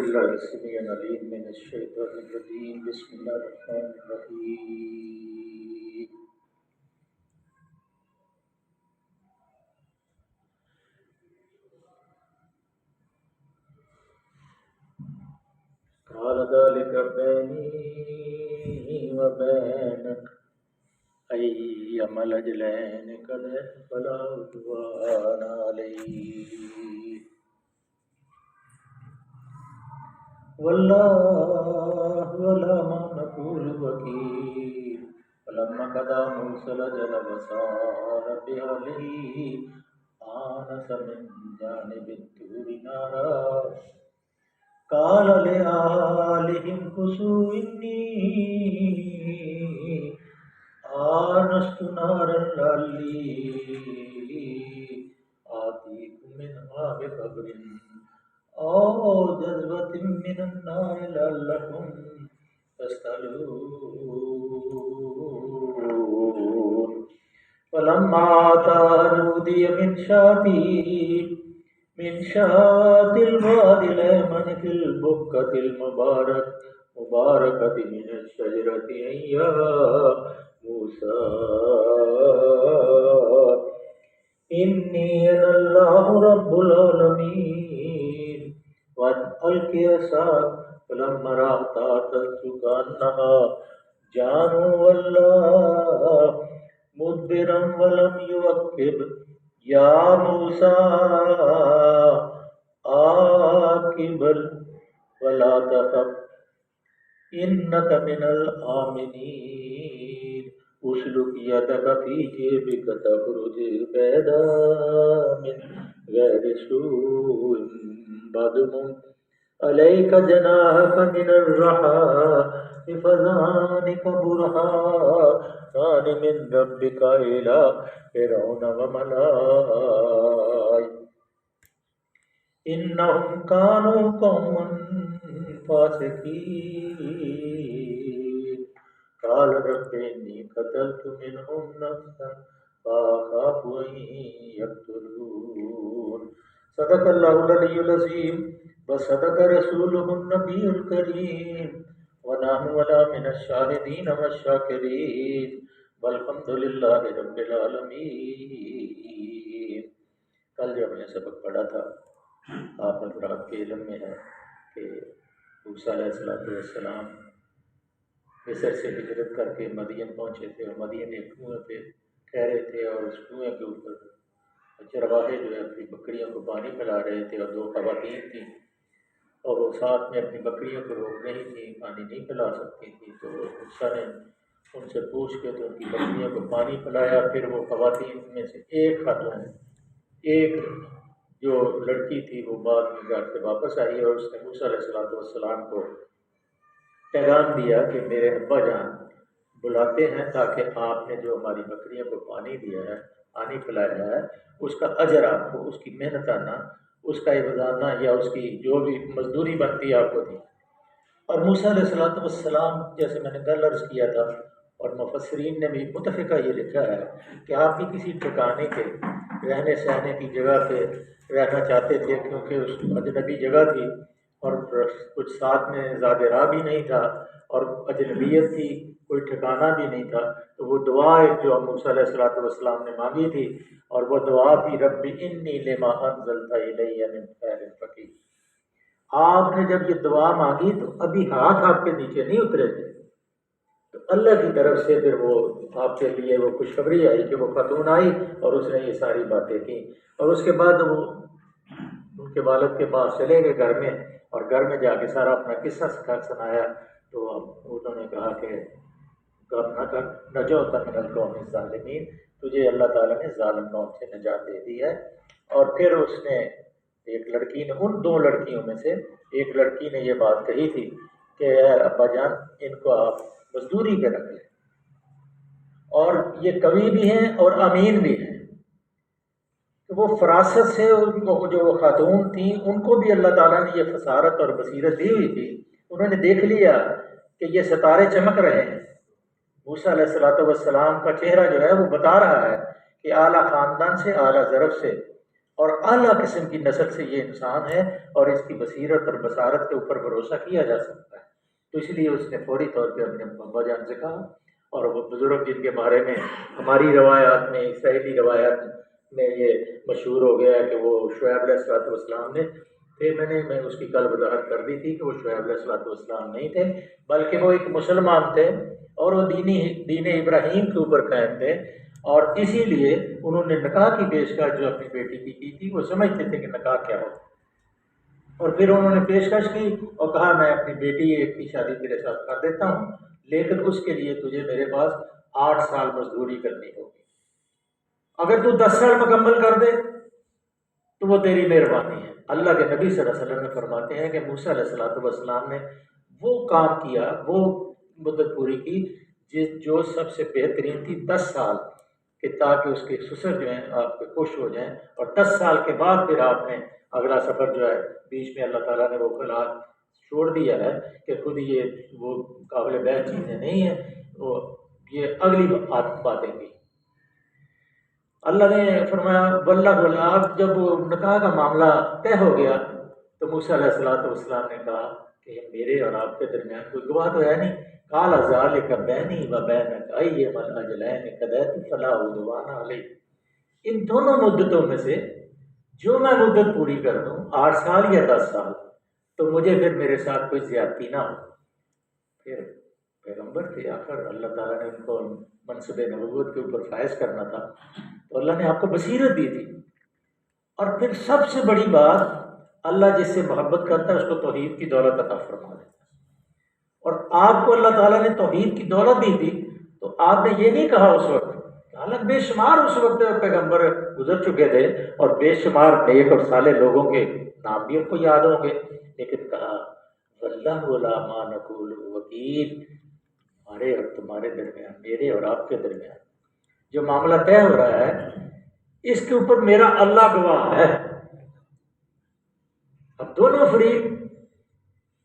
بالله السميع العليم من الشيطان الرجيم بسم الله الرحمن الرحيم قال ذلك بيني وبينك أيما الأجلين قد فلا عدوان علي والله ولا ما نقول وكيل فلما قضى موسى الأجل وسار بأهله آنس من جانب الطور نارا قال لأهلهم كثوا إني آنست نارا لعلي آتيكم منها بخبر أو جذوة من النار لعلكم تسألون فلما أتى نودي من شاطئ الوادي الأيمن في البقعة المباركة من الشجرة أن يا موسى إني أنا الله رب العالمين وأن ألق عصاك فلما رأتها تهتز كأنها جان ولا مدبرا ولم يعقب يا موسى أقبل ولا تخف إنك من الآمنين اسلك يدك في جيبك تخرج بيضاء من غير سوء بضم عليك جناحك من الرحى فذلك برهان من ربك إلى فرعون وملئه إنهم كانوا قوما فاسقين قال رب إني قتلت منهم نفسا فأخاف أن يقتلون صدق الله العلي العظيم وصدق رسوله النبي الكريم ونحن ولا من الشاهدين والشاكرين والحمد لله رب العالمين. کل جو ہم نے سبق پڑھا تھا آپ حضرات کے علم میں ہے کہ موسیٰ علیہ السلام مصر سے ہجرت کر کے مدین پہنچے تھے اور مدین ایک کنویں پہ ٹھہرے تھے اور اس کنویں کے اوپر چرواہے جو ہے اپنی بکریوں کو پانی پلا رہے تھے اور دو خواتین تھیں اور وہ ساتھ میں اپنی بکریوں کو روک رہی تھیں، پانی نہیں پلا سکتی تھیں، تو موسیٰ نے ان سے پوچھ کے تو ان کی بکریوں کو پانی پلایا. پھر وہ خواتین میں سے ایک جو لڑکی تھی وہ بعد میں گھر سے واپس آئی اور اس نے موسیٰ علیہ السلام کو پیغام دیا کہ میرے ابا جان بلاتے ہیں تاکہ آپ نے جو ہماری بکریوں کو پانی دیا ہے، پانی پلایا ہے، اس کا اجر آپ کو، اس کی محنتانہ، اس کا عوضانہ یا اس کی جو بھی مزدوری بنتی ہے آپ کو دی. اور موسیٰ علیہ السلام جیسے میں نے کل عرض کیا تھا اور مفسرین نے بھی متفقہ یہ لکھا ہے کہ آپ بھی کسی ٹھکانے کے رہنے سہنے کی جگہ پہ رہنا چاہتے تھے، کیونکہ اس اجنبی جگہ تھی اور کچھ ساتھ میں زیادہ راہ بھی نہیں تھا اور اجنبیت تھی، کوئی ٹھکانہ بھی نہیں تھا. تو وہ دعا جو موسیٰ علیہ السلام نے مانگی تھی اور وہ دعا تھی رب انی لما انزلت الی من خیر فقیر. آپ نے جب یہ دعا مانگی تو ابھی ہاتھ آپ کے نیچے نہیں اترے تھے، تو اللہ کی طرف سے پھر وہ آپ کے لیے وہ خوشخبری آئی کہ وہ خاتون آئی اور اس نے یہ ساری باتیں کی. اور اس کے بعد وہ ان کے والد کے پاس چلے گئے گھر میں اور گھر میں جا کے سارا اپنا قصہ سنایا. تو انہوں نے کہا کہ نجوت من القوم الظالمین، تجھے اللہ تعالیٰ نے ظالم قوم سے نجات دے دی ہے. اور پھر اس نے ایک لڑکی نے، ان دو لڑکیوں میں سے ایک لڑکی نے یہ بات کہی تھی کہ اے ابا جان ان کو آپ مزدوری پہ رکھ لیں، اور یہ قوی بھی ہیں اور امین بھی ہیں. تو وہ فراست سے ان کو جو وہ خاتون تھیں ان کو بھی اللہ تعالیٰ نے یہ فصارت اور بصیرت دی ہوئی تھی. انہوں نے دیکھ لیا کہ یہ ستارے چمک رہے ہیں. موسیٰ علیہ السلام کا چہرہ جو ہے وہ بتا رہا ہے کہ اعلیٰ خاندان سے، اعلیٰ ظرف سے اور اعلیٰ قسم کی نسل سے یہ انسان ہے اور اس کی بصیرت اور بصارت کے اوپر بھروسہ کیا جا سکتا ہے۔ تو اس لیے اس نے فوری طور پہ اپنے ابا جان سے کہا، اور وہ بزرگ جن کے بارے میں ہماری روایات میں، اسرائیلی روایات میں یہ مشہور ہو گیا ہے کہ وہ شعیب علیہ السلام نے تھے، میں اس کی کل وضاحت کر دی تھی کہ وہ شعیب علیہ السلام نہیں تھے، بلکہ وہ ایک مسلمان تھے اور وہ دین ابراہیم کے اوپر قائم تھے، اور اسی لیے انہوں نے نکاح کی پیشکش جو اپنی بیٹی کی تھی، وہ سمجھتے تھے کہ نکاح کیا ہو، اور پھر انہوں نے پیشکش کی اور کہا میں اپنی بیٹی کی شادی تیرے ساتھ کر دیتا ہوں، لیکن اس کے لیے تجھے میرے پاس 8 سال مزدوری کرنی ہوگی، اگر تو 10 سال مکمل کر دے تو وہ تیری مہربانی ہے۔ اللہ کے نبی صلی اللہ علیہ وسلم فرماتے ہیں کہ موسیٰ علیہ السلام نے وہ کام کیا، وہ مدت پوری کی جو سب سے بہترین تھی، 10 سال، کہ تاکہ اس کے سسر جو ہیں آپ کے خوش ہو جائیں، اور 10 سال کے بعد پھر آپ نے اگلا سفر جو ہے بیچ میں اللہ تعالیٰ نے وہ خلا چھوڑ دیا ہے کہ خود یہ وہ قابل بیع چیزیں نہیں ہیں، وہ یہ اگلی باتیں کی۔ اللہ نے فرمایا واللہ جب نکاح کا معاملہ طے ہو گیا تو موسیٰ علیہ السلام نے کہا کہ میرے اور آپ کے درمیان کوئی گواہ تو ہے نہیں، قال ذلک بینی و بینک ایما الاجلین قضیت فلا عدوان علی، ان دونوں مدتوں میں سے جو میں مدت پوری کر دوں، 8 سال یا 10 سال، تو مجھے پھر میرے ساتھ کوئی زیادتی نہ ہو۔ پھر پیغمبر تھے، آخر اللہ تعالیٰ نے ان کو منصب نبوت کے اوپر فائز کرنا تھا، تو اللہ نے آپ کو بصیرت دی تھی۔ اور پھر سب سے بڑی بات، اللہ جس سے محبت کرتا ہے اس کو توحید کی دولت عطا فرما دیتا ہے، اور آپ کو اللہ تعالیٰ نے توحید کی دولت دی تھی، تو آپ نے یہ نہیں کہا اس وقت، حالانکہ بے شمار اس وقت پیغمبر گزر چکے تھے اور بے شمار نیک اور صالح لوگوں کے نام بھی ان کو یاد ہوں گے، لیکن کہا واللہ لا ما نقول وکیل، ہمارے اور تمہارے درمیان، میرے اور آپ کے درمیان جو معاملہ طے ہو رہا ہے، اس کے اوپر میرا اللہ گواہ ہے۔ اب دونوں فریق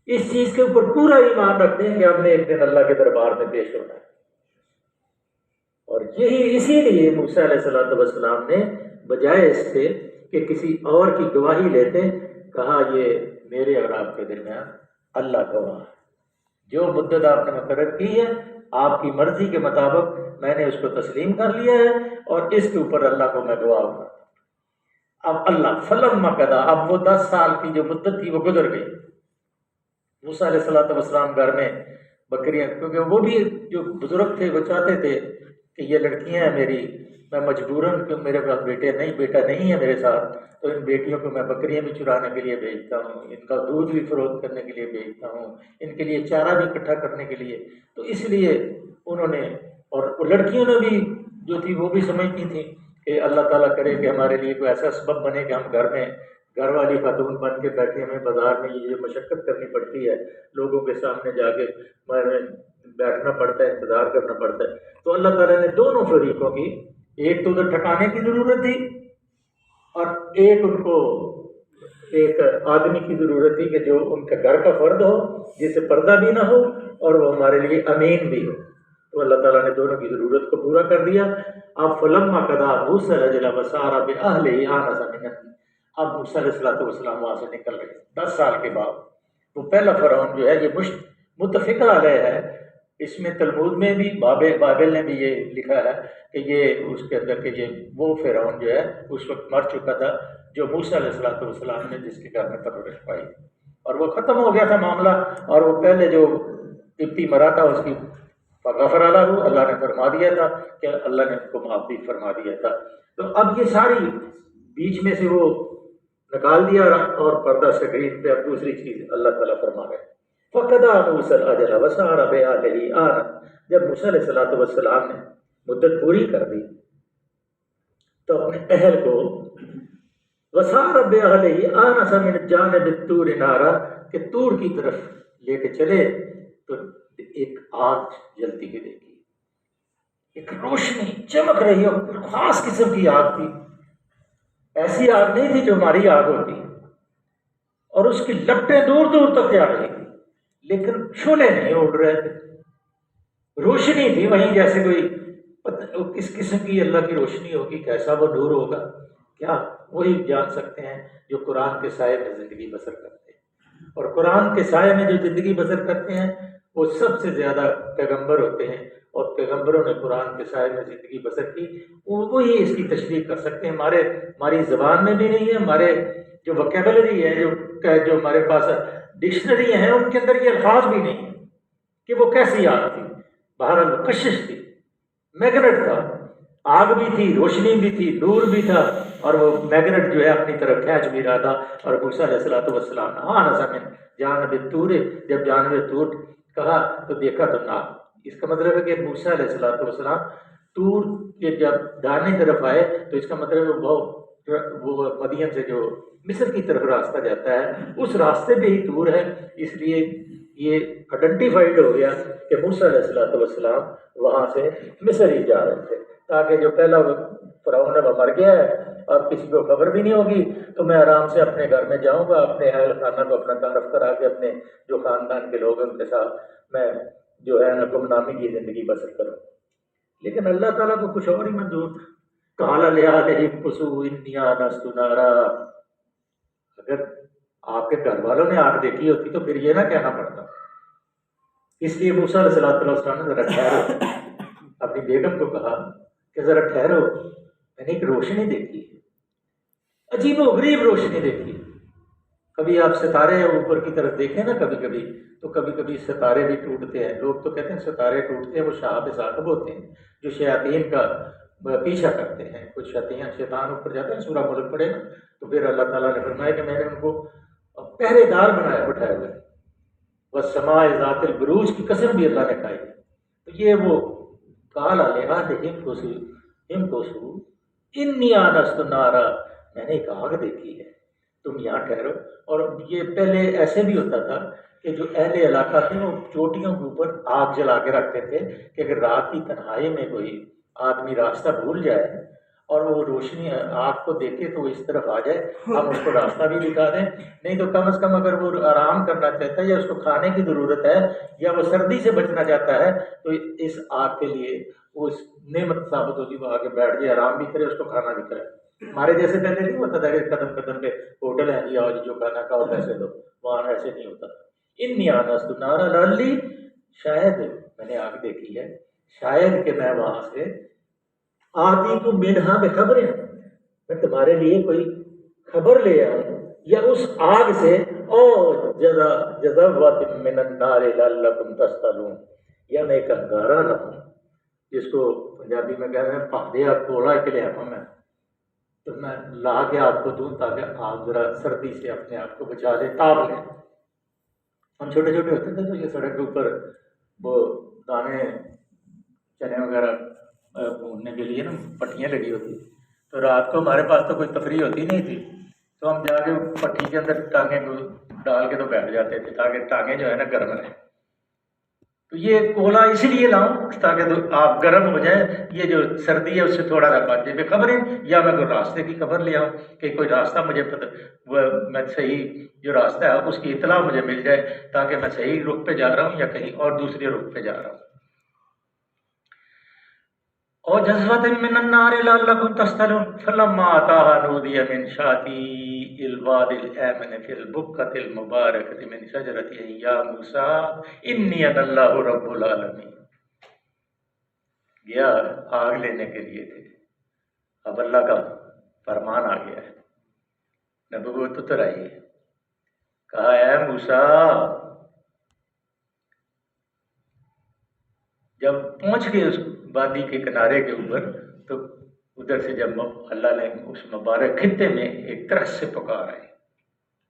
اس چیز کے اوپر پورا ایمان رکھتے ہیں کہ ہم نے ایک دن اللہ کے دربار میں پیش ہونا ہے، اور اسی لیے موسیٰ علیہ السلام نے بجائے اس سے کہ کسی اور کی گواہی لیتے، کہا یہ میرے اور آپ کے درمیان اللہ گواہ ہے، جو مدت آپ نے مقرر کی ہے آپ کی مرضی کے مطابق میں نے اس کو تسلیم کر لیا ہے، اور اس کے اوپر اللہ کو میں گواہ ہوں۔ اب اللہ فلما قضا، اب وہ 10 سال کی جو مدت تھی وہ گزر گئی، موسیٰ علیہ السلام گھر میں بکریاں، کیونکہ وہ بھی جو بزرگ تھے وہ چاہتے تھے کہ یہ لڑکیاں ہیں میری، میں مجبوراً، کہ میرے پاس بیٹا نہیں ہے میرے ساتھ، تو ان بیٹیوں کو میں بکریاں بھی چرانے کے لیے بھیجتا ہوں، ان کا دودھ بھی فروخت کرنے کے لیے بھیجتا ہوں، ان کے لیے چارہ بھی اکٹھا کرنے کے لیے، تو اس لیے انہوں نے، اور لڑکیوں نے بھی جو تھی وہ بھی سمجھتی تھیں کہ اللہ تعالیٰ کرے کہ ہمارے لیے کوئی ایسا سبب بنے کہ ہم گھر والی خاتون بن کے بیٹھے، ہمیں بازار میں یہ مشقت کرنی پڑتی ہے، لوگوں کے سامنے جا کے بیٹھنا پڑتا ہے، انتظار کرنا پڑتا ہے، تو اللہ تعالیٰ نے دونوں فریقوں کی، ایک تو ادھر ٹھکانے کی ضرورت تھی، اور ایک ان کو ایک آدمی کی ضرورت تھی کہ جو ان کے گھر کا فرد ہو، جس سے پردہ بھی نہ ہو اور وہ ہمارے لیے امین بھی ہو، تو اللہ تعالیٰ نے دونوں کی ضرورت کو پورا کر دیا۔ اب فلما قضا موسیٰ الأجل وسار بأهله آنس من الجنة، اب موسیٰ علیہ السلام وہاں سے نکل رہے 10 سال کے بعد۔ وہ پہلا فرعون جو ہے یہ متفق علیہ ہے، اس میں تلمود میں بھی بابل نے بھی یہ لکھا ہے کہ یہ اس کے اندر کہ یہ وہ فرعون جو ہے اس وقت مر چکا تھا جو موسیٰ علیہ السلام نے جس کے گھر میں پرورش پائی، اور وہ ختم ہو گیا تھا معاملہ، اور وہ پہلے جو قبطی مرا تھا اس کی غفر اللہ نے فرما دیا تھا کہ اللہ نے ان کو معاف بھی فرما دیا تھا۔ تو اب یہ ساری بیچ میں سے وہ نکال دیا اور پردہ سکرین پہ اب دوسری چیز اللہ تعالیٰ فرما رہے ہیں۔ فَقَضَىٰ مُوسَىٰ الْأَجَلَ وَسَارَ بِأَهْلِهِ آنَسَ، جب موسیٰ علیہ السلام نے مدت پوری کر دی تو اپنے اہل کو وَسَارَ بِأَهْلِهِ آنَسَ مِنْ جَانِبِ الطُّورِ نَارًا، کہ طور کی طرف لے کے چلے تو ایک آگ جلتی ہوئی دیکھی، ایک روشنی چمک رہی اور خاص قسم کی آگ تھی، ایسی آگ نہیں تھی جو ہماری آگ ہوتی، اور اس کی لپٹیں دور دور تک جا رہی تھی، لیکن شعلے نہیں اڑ رہے تھے، روشنی تھی وہیں جیسے کوئی کس قسم کی اللہ کی روشنی ہوگی، کیسا وہ نور ہوگا، کیا وہی جان سکتے ہیں جو قرآن کے سائے میں زندگی بسر کرتے ہیں، اور قرآن کے سائے میں جو زندگی بسر کرتے ہیں وہ سب سے زیادہ پیغمبر ہوتے ہیں، اور پیغمبروں نے قرآن کے سائے میں زندگی بسر کی، وہی اس کی تشریح کر سکتے ہیں۔ ہماری زبان میں بھی نہیں ہے، ہمارے جو وکیبلری ہے، جو ہمارے پاس ڈکشنری ہیں، ان کے اندر یہ الفاظ بھی نہیں ہیں کہ وہ کیسی آگ تھی۔ بہرحال وہ کشش تھی، میگنٹ تھا، آگ بھی تھی، روشنی بھی تھی، نور بھی تھا، اور وہ میگنٹ جو ہے اپنی طرف کھینچ بھی رہا تھا۔ اور موسیٰ علیہ السلام نے ہاں نظر جانب طور، جب جانب طور کہا تو دیکھا تو نہ، اس کا مطلب ہے کہ موسیٰ علیہ السلام طور کے جب داہنی طرف آئے تو اس کا مطلب ہے وہ مدین سے جو مصر کی طرف راستہ جاتا ہے اس راستے پہ ہی طور ہے، اس لیے یہ آئیڈینٹیفائڈ ہو گیا کہ موسیٰ علیہ السلام وہاں سے مصر ہی جا رہے تھے، تاکہ جو پہلا فرعون ہے وہ مر گیا ہے، اب کسی کو خبر بھی نہیں ہوگی، تو میں آرام سے اپنے گھر میں جاؤں گا، اپنے اہل خانہ کو اپنا تعارف کرا کے اپنے جو خاندان کے لوگ ہیں ان کے ساتھ میں جو ہے گمنامی کی زندگی بسر کروں۔ لیکن اللہ تعالیٰ کو کچھ اور ہی منظور تھا۔ قال لأهلهم كثوا إني آنست نارا، اگر آپ کے گھر والوں نے آگ دیکھی ہوتی تو پھر یہ نہ کہنا پڑتا۔ اس لیے موسیٰ علیہ السلام نے ذرا ٹھہرو، اپنی بیگم کو کہا کہ ذرا ٹھہرو، میں نے ایک روشنی دیکھی ہے، عجیب و غریب روشنی دیکھی ہے۔ کبھی آپ ستارے اوپر کی طرف دیکھیں نا، کبھی کبھی تو کبھی کبھی ستارے بھی ٹوٹتے ہیں، لوگ تو کہتے ہیں ستارے ٹوٹتے ہیں، وہ شہاب ثاقب ہوتے ہیں جو شیاطین کا پیچھا کرتے ہیں۔ کچھ شیطان اوپر جاتے ہیں، سورہ ملک پڑھے نا، تو پھر اللہ تعالیٰ نے فرمایا کہ میں نے ان کو پہرے دار بنایا بٹھائے ہوئے، والسماء ذات البروج کی قسم بھی اللہ نے کھائی۔ تو یہ وہ قال لأهلهم كثوا إني آنست نارا، میں نے ایک آگ دیکھی ہے، تم یہاں ٹھہرو۔ اور یہ پہلے ایسے بھی ہوتا تھا کہ جو اہل علاقہ تھے وہ چوٹیوں کے اوپر آگ جلا کے رکھتے تھے کہ اگر رات کی تنہائی میں کوئی آدمی راستہ بھول جائے اور وہ روشنی آگ کو دیکھے تو وہ اس طرف آ جائے، ہم اس کو راستہ بھی دکھا دیں، نہیں تو کم از کم اگر وہ آرام کرنا چاہتا ہے یا اس کو کھانے کی ضرورت ہے یا وہ سردی سے بچنا چاہتا ہے تو اس آگ کے لیے وہ اس نعمت ثابت ہوتی، وہ آگے بیٹھ جائے، آرام بھی کرے، اس کو کھانا بھی کرے۔ ہمارے جیسے پہلے نہیں ہوتا تھا کہ قدم قدم پہ ہوٹل ہے جی، آؤ جی جو کھانا کھاؤ پیسے دو، وہاں ایسے نہیں ہوتا تھا۔ انی آنست نارا لعلی، شاید میں نے آگ دیکھی ہے، شاید کہ میں وہاں سے آتی کو منہا میں خبریں، میں تمہارے لیے کوئی خبر لے آؤں، یا اس آگ سے او جذبت من النار لعلکم تصطلون، یا میں ایک انگارہ لاؤں جس کو پنجابی میں کہتے ہیں پہدیا کوڑا کے لے آؤں میں، تو میں لا کے آپ کو دوں تاکہ آپ ذرا سردی سے اپنے آپ کو بچا لیں، تاب لیں۔ ہم چھوٹے چھوٹے ہوتے تھے تو یہ سڑک کے اوپر وہ دانے چنے وغیرہ بھوننے کے لیے نا پٹیاں لگی ہوتی، تو رات کو ہمارے پاس تو کوئی تفریح ہوتی نہیں تھی، تو ہم جا کے پٹی کے اندر ٹانگیں کو ڈال کے تو بیٹھ جاتے تھے تاکہ ٹانگیں جو ہے نا گرم رہیں۔ تو یہ کولا اس لیے لاؤں تاکہ تو آپ گرم ہو جائیں، یہ جو سردی ہے اس سے تھوڑا سا بچے پہ خبریں، یا میں کوئی راستے کی خبر لے آؤں کہ کوئی راستہ مجھے میں صحیح جو راستہ ہے اس کی اطلاع مجھے مل جائے تاکہ میں صحیح رخ پہ جا رہا ہوں یا کہیں اور دوسرے رخ پہ جا رہا ہوں۔ اور جذبۃ من النار لعلکم تصطلون فلما اتاها نودی من شاطئ الواد الایمن فی البقعۃ المبارکۃ من شجرۃ یا موسیٰ انی انا اللہ رب العالمین۔ گیا آگ لینے کے لیے تھے، اب اللہ کا فرمان آ گیا ہے، نبوت اتر آئی ہے، کہا اے موسیٰ، جب پہنچ گئے اس وادی کے کنارے کے اوپر تو ادھر سے جب اللہ نے اس مبارک خطے میں ایک طرح سے پکارا ہے،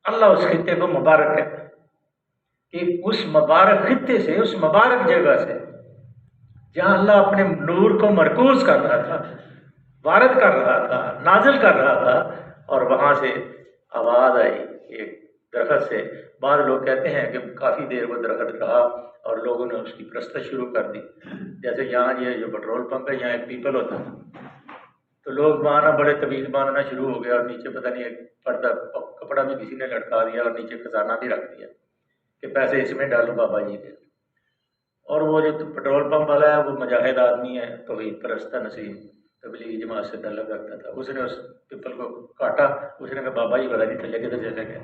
اللہ اس خطے کو مبارک کہتا ہے کہ اس مبارک خطے سے، اس مبارک جگہ سے جہاں اللہ اپنے نور کو مرکوز کر رہا تھا، وارد کر رہا تھا، نازل کر رہا تھا، اور وہاں سے آواز آئی ایک درخت سے۔ بعض لوگ کہتے ہیں کہ کافی دیر وہ درخت رہا اور لوگوں نے اس کی پرستش شروع کر دی، جیسے یہاں یہ جو پیٹرول پمپ ہے یہاں ایک پیپل ہوتا ہے تو لوگ وہاں بڑے طویل باندھنا شروع ہو گیا، اور نیچے پتہ نہیں ایک پردہ کپڑا بھی کسی نے لٹکا دیا اور نیچے خزانہ بھی رکھ دیا کہ پیسے اس میں ڈالو بابا جی کے۔ اور وہ جو پیٹرول پمپ والا ہے وہ مجاہد آدمی ہے، توحید پرست نسیم، تبلیغی جماعت سے تعلق رکھتا تھا، اس نے اس پیپل کو کاٹا، اس نے کہا بابا جی پتا نہیں تھلے کدھر چلے گئے،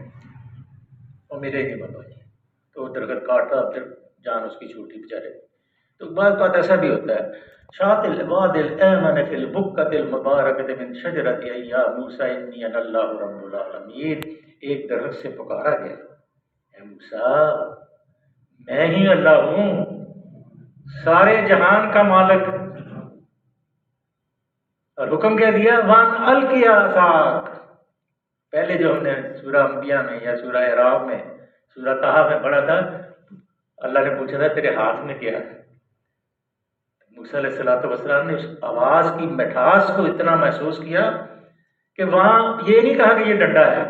وہ ملے ہی نہیں بابا جی، تو درخت کاٹا، پھر جان اس کی چھوٹی بیچارے۔ تو بعض بات ایسا بھی ہوتا ہے، شاط الواد الایمن فی البکۃ المبارکۃ من شجرۃ یا موسیٰ انی انا اللہ رب العالمین، ایک درخت سے پکارا گیا، اے موسیٰ میں ہی اللہ ہوں، سارے جہان کا مالک، اور حکم کیا دیا وان القی عصاک۔ پہلے جو ہم نے سورہ انبیاء میں یا سورہ اعراف میں، سورہ طٰہٰ میں پڑھا تھا، اللہ نے پوچھا تھا تیرے ہاتھ میں کیا ہے؟ موسیٰ علیہ السلام نے اس آواز کی مٹھاس کو اتنا محسوس کیا کہ وہاں یہ نہیں کہا کہ یہ ڈنڈا ہے،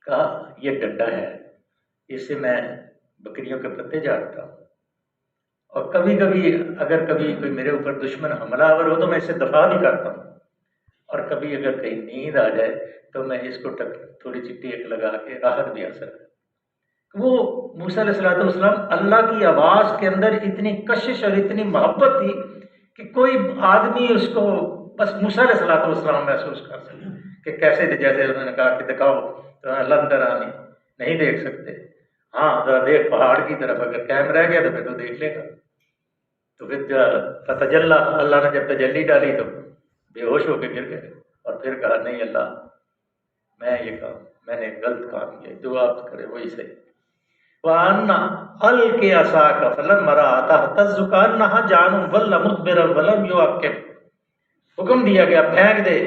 کہا یہ ڈنڈا ہے، اس سے میں بکریوں کے پتے جاڑتا ہوں، اور کبھی کبھی اگر کبھی کوئی میرے اوپر دشمن حملہ آور ہو تو میں اس سے دفاع بھی کرتا ہوں، اور کبھی اگر کہیں نیند آ جائے تو میں اس کو تھوڑی سی ٹیک لگا کے راحت بھی حاصل کرتا۔ وہ موسیٰ علیہ السلام اللہ کی آواز کے اندر اتنی کشش اور اتنی محبت تھی کہ کوئی آدمی اس کو بس موسیٰ علیہ السلام محسوس کر سکے کہ کیسے، جیسے انہوں نے کہا کہ دکھاؤ تو لندر آنی نہیں دیکھ سکتے، ہاں ذرا دیکھ پہاڑ کی طرف، اگر قائم رہ گیا تو پھر تو دیکھ لے گا۔ تو پھر فتجلی، اللہ نے جب تجلی ڈالی تو بے ہوش ہو کے گر گئے، اور پھر کہا نہیں اللہ میں یہ کام، میں نے غلط کام کیا، جو آپ کرے وہی صحیح۔ وَأَنَّ أَلْقِ عَصَاكَ فَلَمَّا رَأَىٰ تَهْتَزُّ كَأَنَّهَا جَانٌ وَلَّ مُدْبِرًا وَلَمْ يُعَقِّبْ، حکم دیا گیا پھینک دے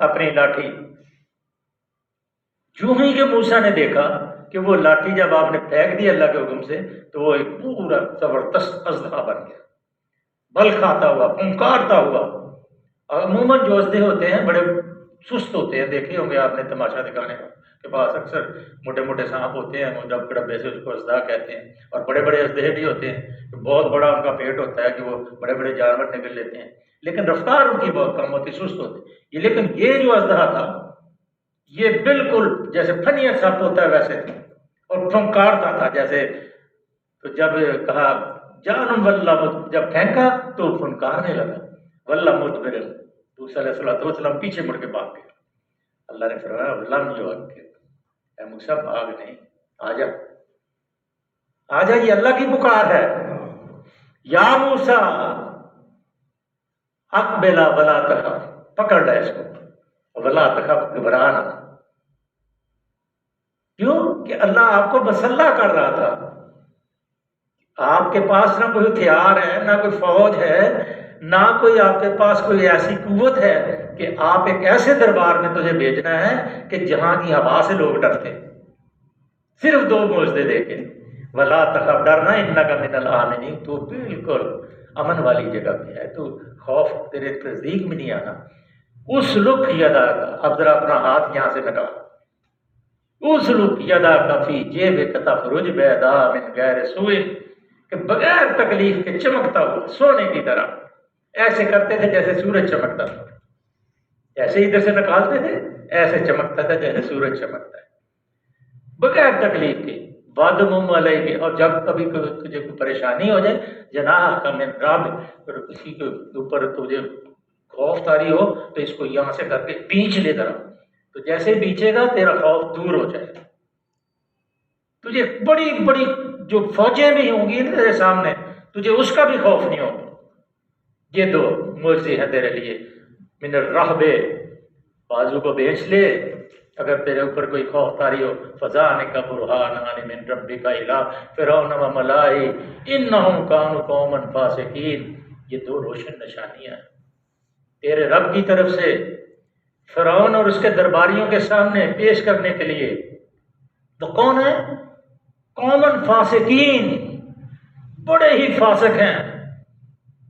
اپنی لاٹھی۔ جو ہی کہ موسیٰ نے دیکھا کہ وہ لاٹھی جب آپ نے پھینک دی اللہ کے حکم سے تو وہ ایک پورا زبردست اژدہا بن گیا، بل کھاتا ہوا، پھنکارتا ہوا۔ عموماً جو اژدہے ہوتے ہیں بڑے سست ہوتے ہیں، دیکھے ہوں گے آپ نے تماشا دکھانے کے پاس اکثر موٹے موٹے سانپ ہوتے ہیں، وہ جب ڈبے سے اس کو اژدہا کہتے ہیں، اور بڑے بڑے اژدہے بھی ہوتے ہیں، بہت بڑا ان کا پیٹ ہوتا ہے کہ وہ بڑے بڑے جانور نگل لیتے ہیں، لیکن رفتار ان کی بہت کم ہوتی، سست ہوتی۔ لیکن یہ جو اژدہا تھا یہ بالکل جیسے پھنیا سپ ہوتا ہے ویسے تھا، اور پھنکارتا تھا جیسے۔ تو جب کہا جانم واللہ، جب پھینکا تو پھنکارنے لگا، واللہ مدبر، موسیٰ علیہ السلام پیچھے مڑ کے بھاگ گئے۔ اللہ نے فرمایا لم یعقب، اے موسیٰ بھاگ نہیں، آجا آجا، یہ اللہ کی پکار ہے، یا موسیٰ اقبلا ولا تخف، پکڑ لے اس کو، ولا تخف، گھبرانا۔ کیوں کہ اللہ آپ کو مسلح کر رہا تھا، آپ کے پاس نہ کوئی ہتھیار ہے، نہ کوئی فوج ہے، نہ کوئی آپ کے پاس کوئی ایسی قوت ہے کہ آپ ایک ایسے دربار میں تجھے بھیجنا ہے کہ جہاں کی ہوا سے لوگ ڈرتے، صرف دو معجزے دے کے، ولا تخف، ڈرنا، انک من الآمنین، تو بالکل امن والی جگہ پہ ہے، تو خوف تیرے نزدیک میں نہیں آنا۔ اس لک یدا کا، اب ذرا اپنا ہاتھ یہاں سے نکال، اس لک یدا کا فی جیبک تخرج بیضاء من غیر سوء، کہ بغیر تکلیف کے چمکتا ہوا سونے کی طرح، ایسے کرتے تھے جیسے سورج چمکتا تھا، جیسے ادھر سے نکالتے تھے ایسے چمکتا تھا جیسے سورج چمکتا ہے، بغیر تکلیف کے۔ وَادْمُمْ عَلَيْكَ، اور جب کبھی تجھے کوئی پریشانی ہو جائے، جناحَكَ مِنْ رَعْبٍ، اور کسی کے اوپر تجھے خوف طاری ہو تو اس کو یہاں سے کر کے بینچ لے ذرا، تو جیسے بینچے گا تیرا خوف دور ہو جائے گا۔ تجھے بڑی بڑی جو فوجیں بھی ہوں گی تیرے سامنے، تجھے اس کا بھی خوف نہیں ہوگا۔ یہ دو معجزے ہیں تیرے لیے، من الرہب، بازو کو بیچ لے اگر تیرے اوپر کوئی خوف طاری ہو، فذانک برہانان من ربک الی فرعون وملئہ انہم کانوا قوما فاسقین، یہ دو روشن نشانیاں ہیں تیرے رب کی طرف سے فرعون اور اس کے درباریوں کے سامنے پیش کرنے کے لیے۔ تو کون ہے؟ قومن فاسقین، بڑے ہی فاسق ہیں۔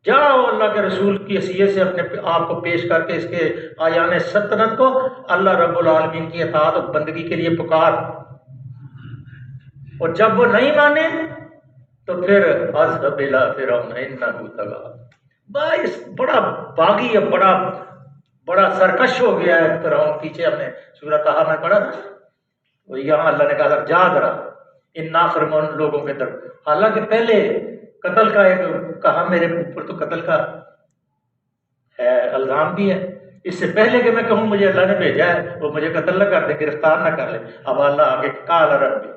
جاؤ اللہ کے رسول کی حیثیت سے اپنے آپ کو پیش کر کے اس کے آیان سلطنت کو اللہ رب العالمین کی اطاعت اور بندگی کے لیے پکار، اور جب وہ نہیں مانے تو پھر اذهب الى فرعون انه طغى، بس بڑا باغی ہے، بڑا سرکش ہو گیا ہے فرعون۔ پیچھے ہم نے سورہ طٰہٰ میں پڑھا تھا، وہ یہاں اللہ نے کہا جا ذرا ان نافرمان لوگوں کے طرف، حالانکہ پہلے قتل کا ایک کہا میرے اوپر تو قتل کا الزام بھی ہے، اس سے پہلے کہ میں کہوں مجھے اللہ نے بھیجا ہے وہ مجھے قتل نہ کر دے، گرفتار نہ کر لے۔ اب اللہ آگے قال ربی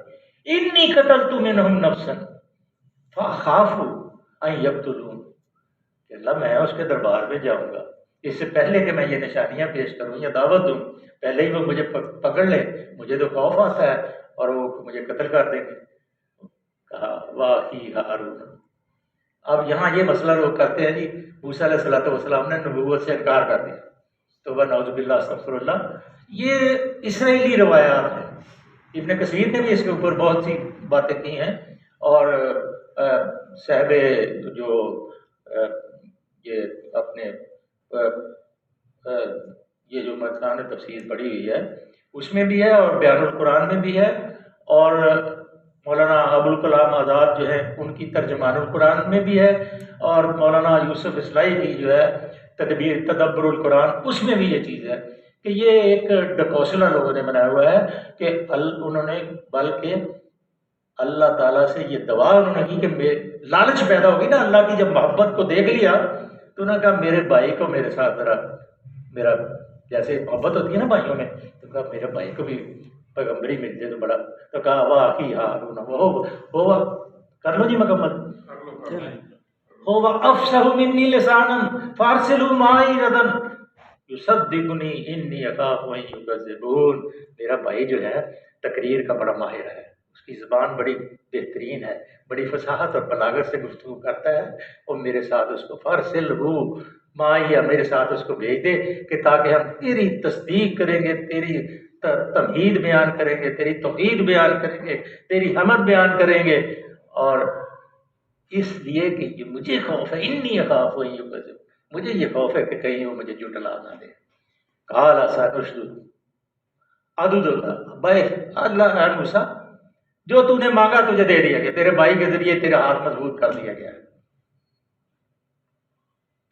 انی قتلت منہم نفسا فاخاف ان یقتلون، کہ اللہ میں اس کے دربار میں جاؤں گا اس سے پہلے کہ میں یہ نشانیاں پیش کروں یا دعوت دوں، پہلے ہی وہ مجھے پکڑ لے، مجھے تو خوف آتا ہے اور وہ مجھے قتل کر دیں گے۔ کہا واخی ہارون، اب یہاں یہ مسئلہ لوگ کرتے ہیں جی موسیٰ علیہ السلام نے نبوت سے انکار کر دیا، تو نعوذ باللہ استغفر اللہ، یہ اسرائیلی روایات ہیں۔ ابن کثیر نے بھی اس کے اوپر بہت سی باتیں کی ہیں، اور صاحب جو یہ اپنے یہ جو متن تفسیر پڑھی ہوئی ہے اس میں بھی ہے اور بیان القرآن میں بھی ہے، اور مولانا ابوالکلام آزاد جو ہے ان کی ترجمان القرآن میں بھی ہے، اور مولانا یوسف اصلاحی کی جو ہے تدبر القرآن اس میں بھی یہ چیز ہے کہ یہ ایک ڈکوسلا لوگوں نے بنایا ہوا ہے کہ انہوں نے بلکہ اللہ تعالیٰ سے یہ دعا انہوں نے کی کہ لالچ پیدا ہوگی نا اللہ کی، جب محبت کو دیکھ لیا تو انہوں نے کہا میرے بھائی کو میرے ساتھ ذرا، میرا جیسے محبت ہوتی ہے نا بھائیوں میں، تو کہا میرے بھائی کو بھی پیغمبری مل جائے تو بڑا، تو کہا واخی ہارون وہ کر لو جی مکمل، هو افصح منی لسانا فارسلوا معي غدا یصدقنی انی اخاف ان یکذبون، میرا بھائی جو ہے تقریر کا بڑا ماہر ہے، اس کی زبان بڑی بہترین ہے، بڑی فصاحت اور بلاغت سے گفتگو کرتا ہے، اور میرے ساتھ اس کو فارسلہ معي، میرے ساتھ اس کو بھیج دے کہ تاکہ ہم تیری تصدیق کریں گے، تیری تمہید بیان کریں گے، تیری توحید بیان کریں گے، تیری حمد بیان کریں گے، اور اس لیے کہ یہ مجھے خوف ہے، انی اخاف ان یکذبون، مجھے یہ خوف ہے کہ کہیں وہ مجھے جھٹلا نہ دے۔ قال سنشدد عضدک بھائی اللہ اے موسیٰ جو تو نے مانگا تجھے دے دیا گیا، تیرے بھائی کے ذریعے تیرا ہاتھ مضبوط کر دیا گیا ہے۔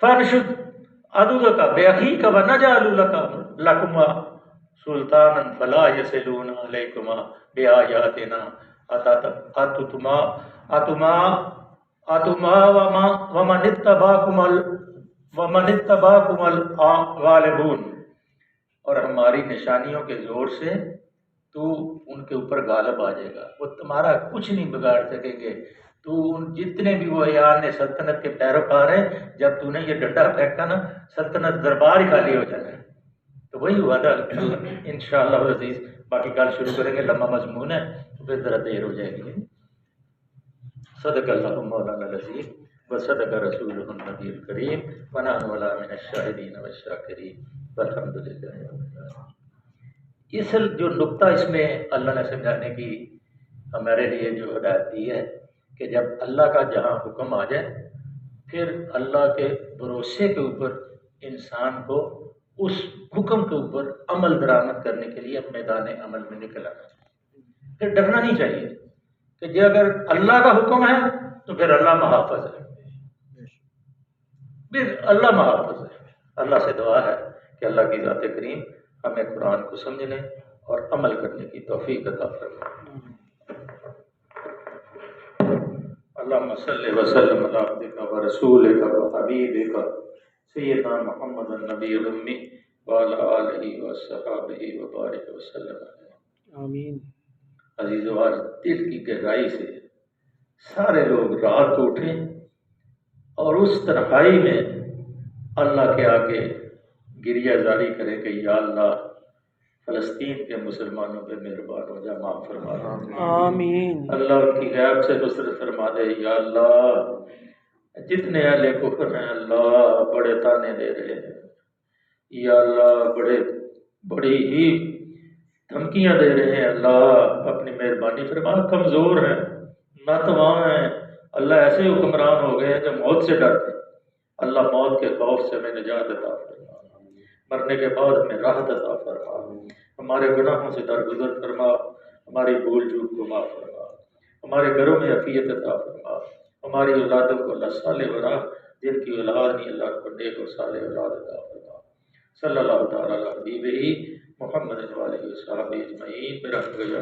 فانشد عضدک باخیک ونجعل لکما سلطانا فلا یصلون علیکما بآیاتنا اتما ومن اتبعکم الغالبون، اور ہماری نشانیوں کے زور سے تو ان کے اوپر غالب آ جائے گا، وہ تمہارا کچھ نہیں بگاڑ سکیں گے، تو ان جتنے بھی وہ ایان سلطنت کے پیروکار ہیں، جب تو نے یہ ڈنڈا پھینکا نا سلطنت دربار ہی خالی ہو جانا ہے۔ تو وہی ہوا تھا انشاءاللہ العزیز، باقی کل شروع کریں گے، لمبا مضمون ہے تو پھر ذرا دیر ہو جائے گی۔ صدق اللہ مولانا العظیم وصدق رسولہ النبی الکریم ونحن علی من الشاہدین والشاکرین والحمد للہ رب العالمین۔ اس جو نقطہ اس میں اللہ نے سمجھانے کی ہمارے لیے جو ہدایت دی ہے کہ جب اللہ کا جہاں حکم آ جائے پھر اللہ کے بھروسے کے اوپر انسان کو اس حکم کے اوپر عمل درآمد کرنے کے لیے اپنے میدان عمل میں نکل آنا چاہیے، پھر ڈرنا نہیں چاہیے کہ جی اگر اللہ کا حکم ہے تو پھر اللہ محافظ ہے، پھر اللہ محافظ ہے۔ اللہ سے دعا ہے کہ اللہ کی ذات کریم ہمیں قرآن کو سمجھنے اور عمل کرنے کی توفیق عطا فرمائے۔ اللہم صلی وسلم علی عبدک ورسولک وحبیبک سیدنا محمد النبی الامی وعلی آلہ وصحبہ وبارک وسلم آمین۔ عزیزو، آج دل کی گہرائی سے سارے لوگ رات کو اٹھیں اور اس تنہائی میں اللہ کے آگے گریہ زاری کریں کہ یا اللہ فلسطین کے مسلمانوں پہ مہربان ہو جا، معاف فرما دے، آمین۔ اللہ ان کی غیب سے نصرت فرما دے، یا اللہ جتنے اہل کفر ہیں اللہ بڑے تانے دے رہے ہیں، یا اللہ بڑی ہی دھمکیاں دے رہے ہیں، اللہ اپنی مہربانی فرما، کمزور ہیں، ناتواں ہیں، اللہ ایسے حکمران ہو گئے ہیں جو موت سے ڈرتے ہیں، اللہ موت کے خوف سے ہمیں نجات عطا فرما، مرنے کے بعد ہمیں راحت عطا فرما، ہمارے گناہوں سے درگزر فرما، ہماری بھول چوک کو معاف فرما، ہمارے گھروں میں عافیت عطا فرما، ہماری اولادوں کو اللہ صالح و راہ، جن کی اولاد نہیں اللہ کو نیک و صالح اولاد عطا فرما۔ صلی اللہ تعالیٰ علیہ حبیبہ محمد و آلہ وصحبہ اجمعین برحمتک یا